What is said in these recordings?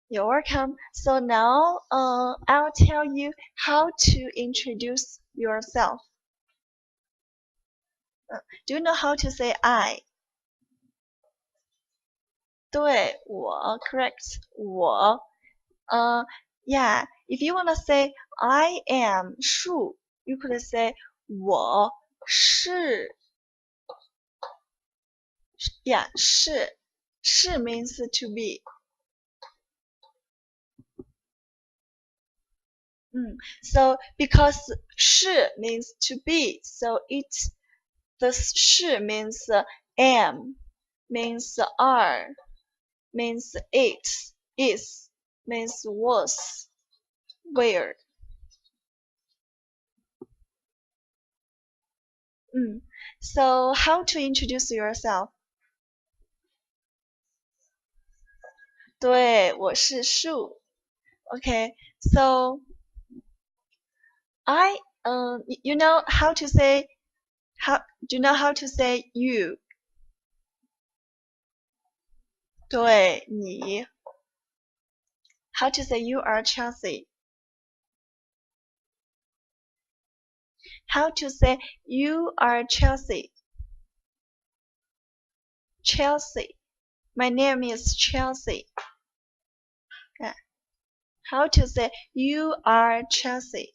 You're welcome. So now, I'll tell you how to introduce yourself. Do you know how to say I? 对，我 correct 我。Yeah. If you wanna say I am 树 you could say 我是。Yeah, 是 means to be. So because 是 means to be, so the 是 means am, means are, means it, is, means was, where. So how to introduce yourself? 对，我是树。Okay, so you know how to say do you know how to say you? 对，你。How to say you are Chelsea? How to say you are Chelsea? Chelsea. My name is Chelsea. Yeah. How to say you are Chelsea?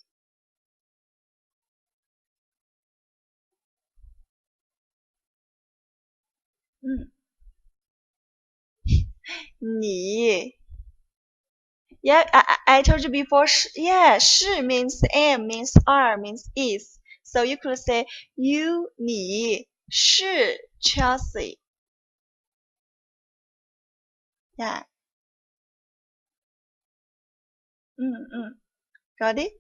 你。Yeah, I told you before. Yeah, 是 means am, means are, means is. So you could say you 你是 Chelsea. Yeah. Got it?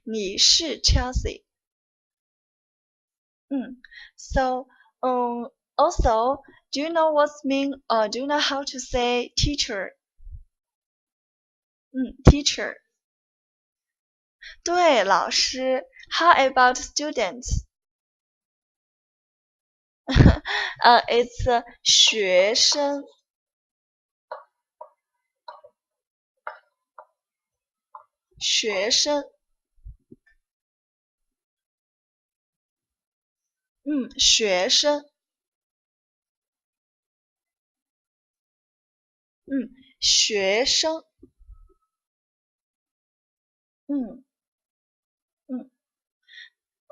你是 Chelsea. So also, do you know what's mean? Do you know how to say teacher? Teacher. 对，老师。How about students? It's 学生。学生。学生。学生。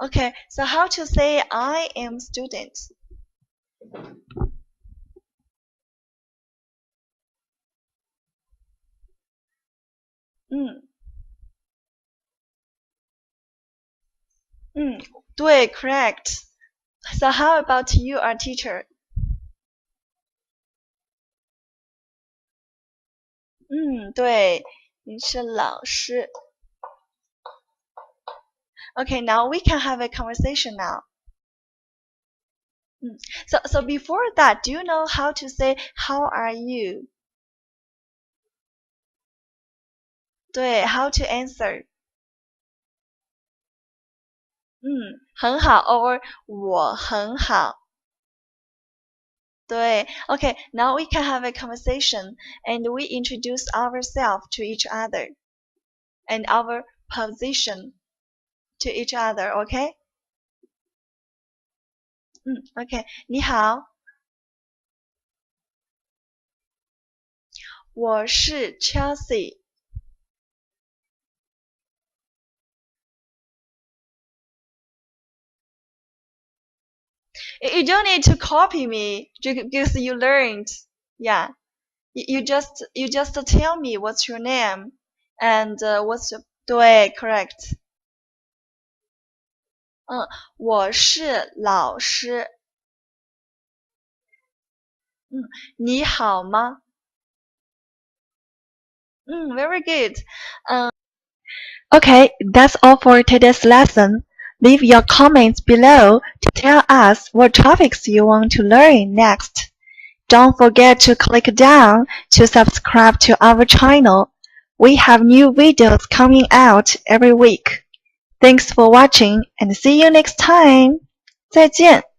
Okay, so how to say I am student? 对 correct. So how about you are teacher? 对，你是老师。Okay, now we can have a conversation now. So before that, do you know how to say how are you? 对 how to answer? 很好 or 我很好。对 Okay, now we can have a conversation and we introduce ourselves to each other and our position to each other, okay? Okay, 你好，我是 Chelsea。You don't need to copy me because you learned. Yeah, you just tell me what's your name and what's your 对 correct. 我是老师。你好吗？Very good. Okay, that's all for today's lesson. Leave your comments below to tell us what topics you want to learn next. Don't forget to click down to subscribe to our channel. We have new videos coming out every week. Thanks for watching and see you next time. 再见。